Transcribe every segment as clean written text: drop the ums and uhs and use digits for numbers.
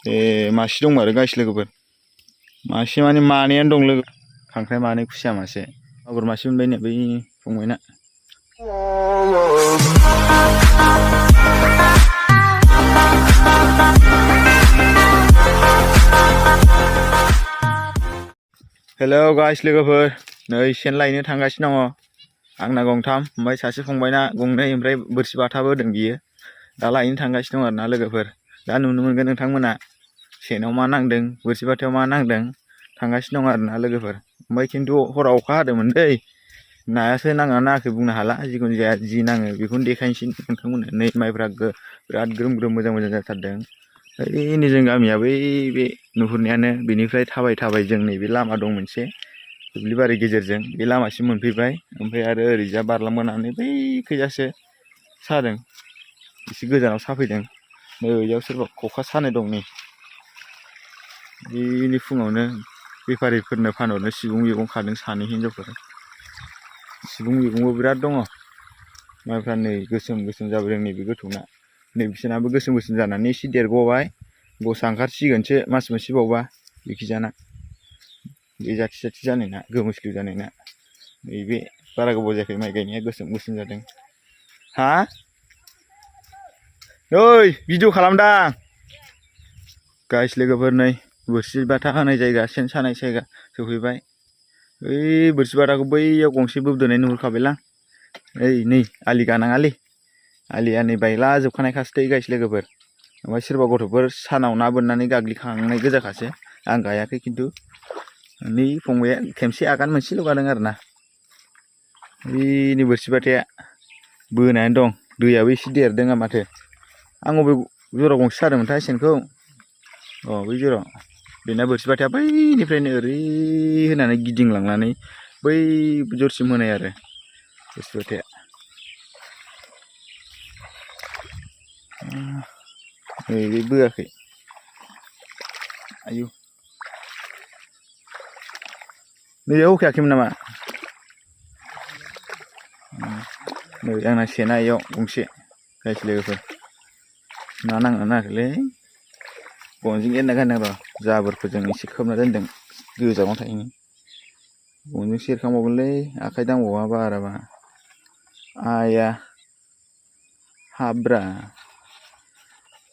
मासे दंमारो गाइस लोगोफोर। मासे माने मानैयानो दं लोगो। खांख्राइ मानै खुसिया मासे मागुर मासे मोनबाय नो बै फंबायना। हेलौ गाइस लोगोफोर, नै सेन लायनो थांगासिनो दङ। आंना गंथाम ओमफ्राय सासे फंबायना गंनै, ओमफ्राय बोरसि बाथाबो होदों बियो। दा लायनो थांगासिनो दं आरोना लोगोफोर। दा नुनो मोनगोन नोंथांमोना सेनाव मा नांदों, बोरसि बाथायाव मा नांदों थांगासिनो दं आरोना लोगोफोर। ओमफ्राय खिन्थु हराव अखा हादोंमोन दै, नायासो नांना नाङाखै बुंनो हाला। जिखुनु जाया जि नाङो बेखौनो देखायनोसै नोंथांमोननो। नै माइफ्रा बिराद ग्रोम ग्रोम मोजां मोजां जाथारदों। ओइ जों गामिया बै बे नुहुरनायानो, बेनिफ्राय थाबाय थाबाय जों नैबे लामा दं मोनसे दुब्लिबारि गेजेरजों, बे लामासिम मोनफैबाय। ओमफ्राय आरो ओरैजा बारलांबोनानै बै खैजासो सादों, एसे गोजानाव साफैदों। नै ओइयाव सोरबा खखा सानाय दं। नै बेनि फुङावनो बेफारिफोरनो फानहरनो सिबुं मैगं खादों सानै हिनजावफोर। सिबुं मैगंबो बिराद दङ। माइफ्रा नै गोसोम गोसोम जाबोदों नैबे गोथौना। नै बिसोरनाबो गोसोम गोसोम जानानै एसे देरग'बाय, गसा ओंखारसिगोनसो मास मोनसे बावबा बेखिजाना। बे जाथि जाथि जानायना, गोमोस्लिउ जानायना। नैबे बारा गोबाव जायाखै माइ गायनाया गोसोम गोसोम जादों। हा ओइ भिडिअ खालामदां गाइस लोगोफोर। नै बोरसि बाथा होनाय जायगा, सेन सानाय जायगा सफैबाय। ओइ बोरसि बाथाखौ बैयाव गंसे बोबदोनाय नुहुरखाबायलां। ओइ नै आलि गानाङालै, आलिया नै बायला जोबखानायखासो दै गाइस लोगोफोर। ओमफ्राय सोरबा गथ'फोर सानाव ना बोननानै गाग्लिखांनाय गोजाखासो। आं गायाखै खिन्थु। नै फंबाया खेमसे आगान मोनसेल' गादों आरोना। बैनि बोरसि बाथाया बोनानै दं। दैयाबो एसे देरदों माथो। आं अबे जराव गंसे सादोंमोनथाय सेनखौ। अ बै जराव। बेना बोरसि बाथाया बैनिफ्रायनो ओरै होनानै गिदिंलांनानै बै जरसिम होनाय आरो बोरसि बाथाया। नै बे बोआखै। आयु नैयाव होखायाखैमोन नामा? नै आंना सेना इयाव गंसे गाइस लोगोफोर। ना नांना नाङाखैलै। गनजों एरना गारनां र', जाबोरफोरजों एसे खोबना दोनदों गोजानाव थायैनि। गनजोंसो एरखांबावगोनलै, आखाइ दांबावा बाराबा। आया हाब्रा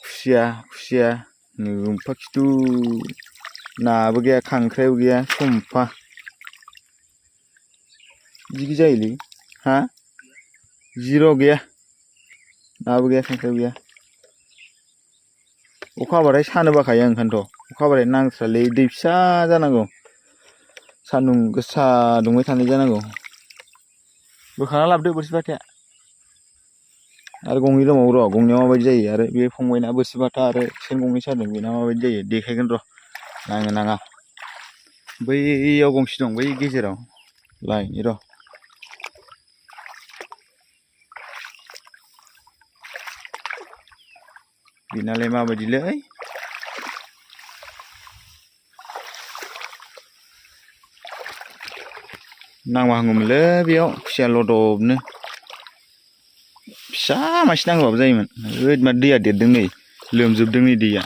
खुसिया खुसिया नोमफा खिथु। नाबो गैया, खांख्राइबो गैया, सम्फा। बिदि जायोलै हा जिर' गैया, नाबो गैया खांख्राइबो गैया। अखा हाबाथाय सानो बाखायो आं, ओंखायनोथ'। अखा हाबाथाय नांथ्रालै, दै फिसा जानांगौ, सान्दुं गोसा दुंबाय थानाय जानांगौ। बोखांना लाबोदो बोरसि बाथाया। आरो गंनै दंबावो र', गंनैया माबायदि जायो। आरो बे फंबायना बोरसि बाथा आरो सेन गंनै सादों, बेना माबायदि जायो देखायगोन र'। नाङो नाङा बैयाव गंसे दं, बै गेजेराव लायनि र'। बेनालाय माबायदिलै। नांबा हामगौमोनलै बेयाव खुसिया लदबनो। फिसा मासे नांगौबाबो जायोमोन। ओइद मा दैया देरदों नै, लोमजोबदों नै दैया।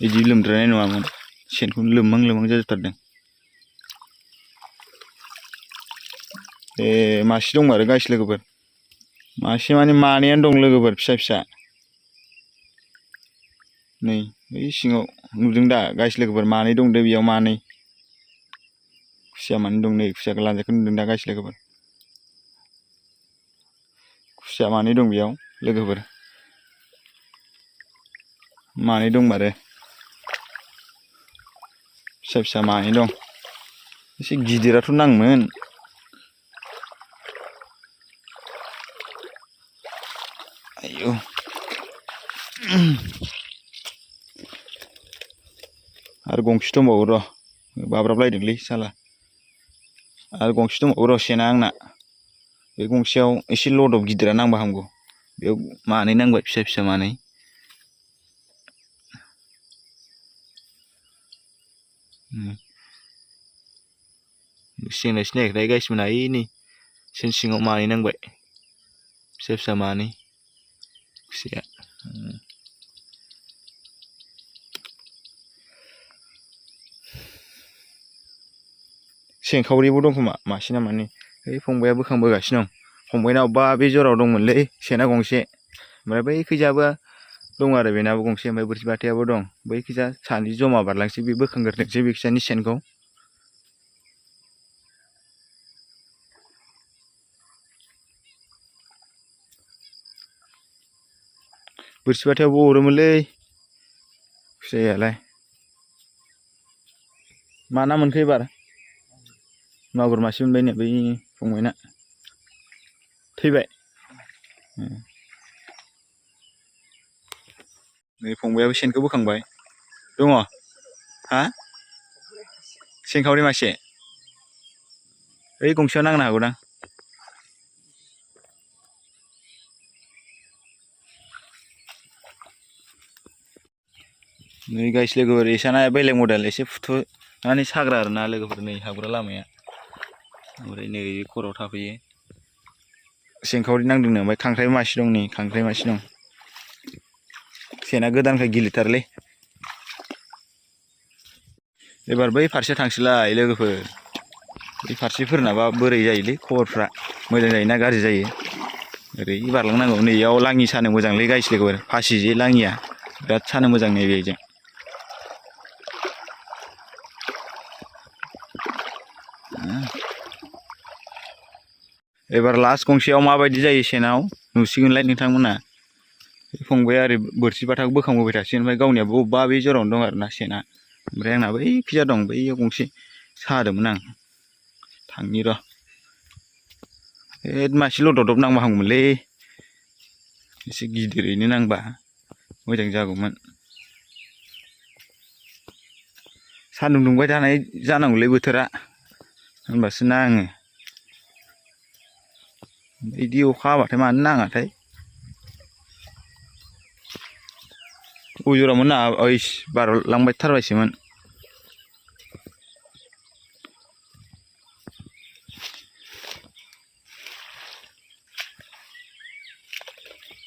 बिदि लोमद्रायनाय नङामोन, सेनखौनो लोमहां लोमहां जाजोबथारदों। मासे दंमारो गाइस लोगोफोर। मासे माने मानैयानो दं लोगोफोर, फिसा फिसा। नै बै सिङाव नुदों दा गाइस लोगोफोर, मानै दं दो बेयाव मानै। खुसिया मानै दं नै, खुसियाखौ लानजायखौ नुदों दा गाइस लोगोफोर। खुसिया मानै दं बेयाव लोगोफोर, मानै दंमारो। फिसा फिसा मानै दं। एसे गिदिराथ' नांमोन। आयु आरो गंसे दंबावो र', बाब्राबलायदोंलै साला। आरो गंसे दंबावो र' सेना आंना। बे गंसेयाव एसे लदब गिदिरा नांबा हामगौ। बेयाव मानै नांबाय, फिसा फिसा मानै। सिगांनाय सिनायाखै गाइस मोनहा, ओइ नै सेन सिङाव मानै नांबाय, फिसा फिसा मानै खुसिया। सेंखावरिबो दं खोमा मासे ना मानै ओइ फंबाया बोखांबोगासिनो दं फंबायनाव बा बे जराव दंमोनलै सेना गंसे ओमफ्राय बै खैजाबो दं आरो बेनाबो गंसे ओमफ्राय बोरसि बाथायाबो दं बै खैजा सानै जमा बारलांसै बे बोखांग्रोथोंसै बे खैजानि सेनखौ बोरसि बाथायावबो अरोमोनलै खुसियायालाय मा ना मोनखो एबार मागुर मासे मोनबाय नो बै फंबायना थैबाय नै फंबायाबो सेनखौ बोखांबाय दङ हा सेंखावरि मासे ओइ गंसेयाव नांनो हागौदां नै गाइस लोगोफोर एसाना बेलेग मडेल एसे फुथुनानै साग्रा आरोना लोगोफोर नै हाबग्रा लामाया ओमफ्राय नै खर'आव थाफैयो सेंखावरि नांदोंनो ओमफ्राय खांख्राइ मासे दं नै खांख्राइ मासे दं सेना गोदानखाय गिलिरथारलै एबार बै फारसे थांसैलाय लोगोफोर बै फारसेफोरनाबा बोरै जायोलै खबरफ्रा मोजां जायोना गाज्रि जायो ओरै बारलांनांगौ नैयाव लाङि सानो मोजांलै गाइस लोगोफोर फासि जे लाङिया बिराद सानो मोजां नै बेजों एबार लास्ट गंसेयाव माबायदि जायो सेनाव नुसिगोनलाय नोंथांमोना फंबाया ओरै बोरसि बाथाखौ बोखांबोबाय थासिगोन ओमफ्राय गावनियाबो अबेबा बे जरावनो दं आरोना सेना ओमफ्राय आंना बै खैजा दं बैयाव गंसे सादोंमोन आं थांनि र' मासे लदबदब नांबा हामगौमोनलै एसे गिदिरैनो नांबा मोजां जागौमोन सान्दुं दुंबाय थानाय जानांगौलै बोथोरा होनबासो नाङो बिदि अखा हाबाथाय मानो नाङाथाय उजरावमोन ना ओइस बारलांबायथारबायसोमोन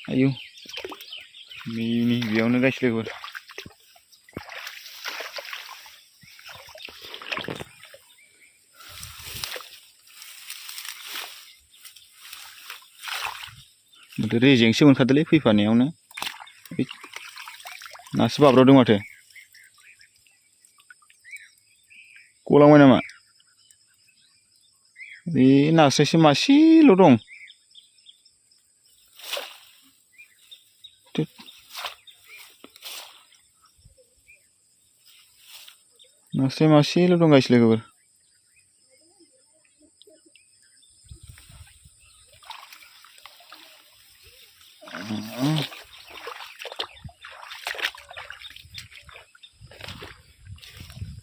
आयौ बेनि बेयावनो गाइस लोगोफोर रेजेंसो मोनखादोंलै फैफानायावनो नासो बाब्राबदों माथो गलांबाय नामा बे नास्रायसो मासेल' दं नास्राय मासेल' दं गाइस लोगोफोर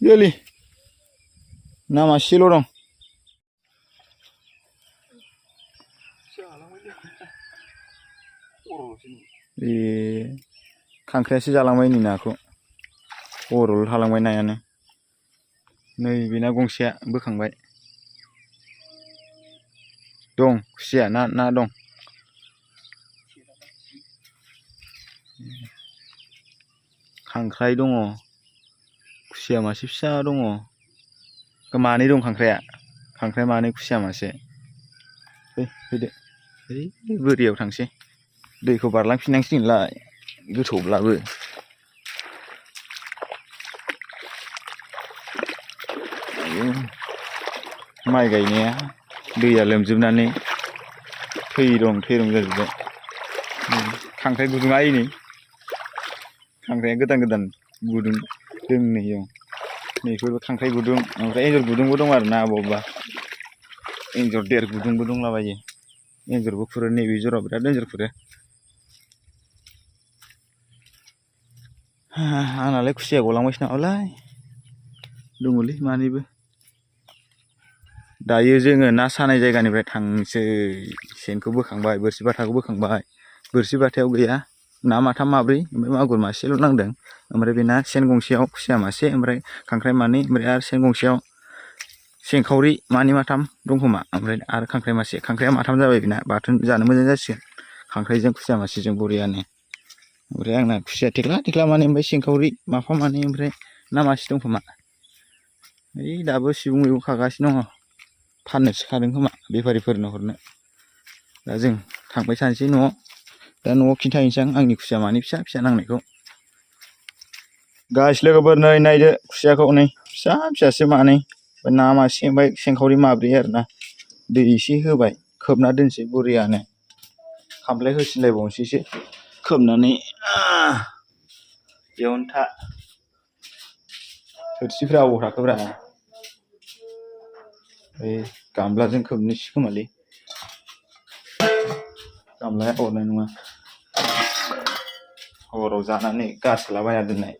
गैयालै ना मासेल' दं ए खांख्रायासो जालांबाय नै नाखौ खर'ल' थालांबाय नायानो नै बेना गंसेया बोखांबाय दं खुसिया ना दं खांख्राइ दङ खुसिया मासे फिसा दङ मानै दं खांख्राइ मानै खुसिया मासे फैदो ओइ बोरियाव थांसै दैखौ बारलांफिननांसिगोनलाय गोथौब्लाबो माइ गायनाया दैया लोमजोबनानै थैरं जाजोब्बाय खांख्राइ गुदुङा नै खांख्राइया गोदान गुदुं दोंनै दं नैफोरबो खांख्राइ गुदुं ओमफ्राय एन्जर गुदुंबो दं आरो ना बबेबा एन्जर देर गुदुंबो दंलाबायो एन्जरबो खुरो नैबे जराव बिराद एन्जर खुरो आंनालाय खुसिया गलांबायसो नामालाय दङलै मानैबो दायो जोङो ना सानाय जायगानिफ्राय थांसै सेनखौ बोखांबाय बोरसि बाथाखौ बोखांबाय बोरसि बाथायाव गैया ना माथाम माब्रै ओमफ्राय मागुर मासेल' नांदों ओमफ्राय बेना सेन गंसेयाव खुसिया मासे ओमफ्राय खांख्राइ मानै ओमफ्राय आरो सेन गंसेयाव सेंखावरि मानै माथाम दं खोमा ओमफ्राय आरो खांख्राइ मासे खांख्राइया माथाम जाबाय बेना बाथोन जानो मोजां जासिगोन खांख्राइजों खुसिया मासेजों बरियानो ओमफ्राय आंना खुसिया थेख्ला मानै ओमफ्राय सेंखावरि माफा मानै ओमफ्राय ना मासे दं खोमा ओइ दाबो सिबुं मैगं खागासिनो दङ फाननोसो खादों खोमा बेफारिफोरनो हरनो। दा जों थांबाय थानोसै न'आव। दा न'आव खिन्थाहैनोसै आं आंनि खुसिया मानै फिसा फिसा नांनायखौ। गाइस लोगोफोर नै नायदो खुसियाखौ नै फिसा फिसासो मानै ना मासे ओमफ्राय सेंखावरि माब्रै आरोना। दै एसे होबाय खोबना दोनसै बरियानो खामफ्लाय होसिनलायबावनोसैसो खोबनानै बेयावनो था। थोरसिफ्रा अबाव थाखोब्रा ओइ गामलाजों खोबनोसै खोमालै गामलाया अरनाय नङा हराव जानानै गारसोलाबायना दोननाय।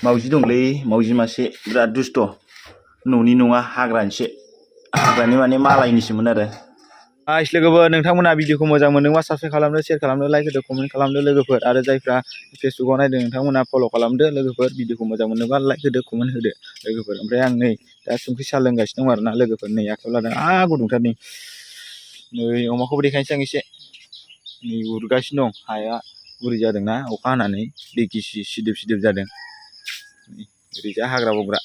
मावजि दंलै मावजि मासे बिराद दुस्थ'। न'नि नङा हाग्रानिसो हाग्रानि माने मालायनिसोमोन आरो। गाइस लोगोफोर नोंथांमोना भिडिअखौ मोजां मोनदोंबा साबसक्राइब खालामदो शेयार खालामदो लाइक होदो कमेन्ट खालामदो लोगोफोर आरो जायफ्रा फेसबुकाव नायदों नोंथांमोना फल' खालामदो लोगोफोर भिडिअखौ मोजां मोनोबा लाइक होदो कमेन्ट होदो लोगोफोर। ओमफ्राय आं नै दा संख्रि साहा लोंगासिनो दं आरोना लोगोफोर नै आखायाव लादों गुदुंथार नै अमाखौबो देखायनोसै आं एसे नै उरगासिनो दं हाया गुरै जादोंना अखा हानानै दै गिसि सिदोब सिदोब जादों ओरैजा हाग्रा बंग्रा।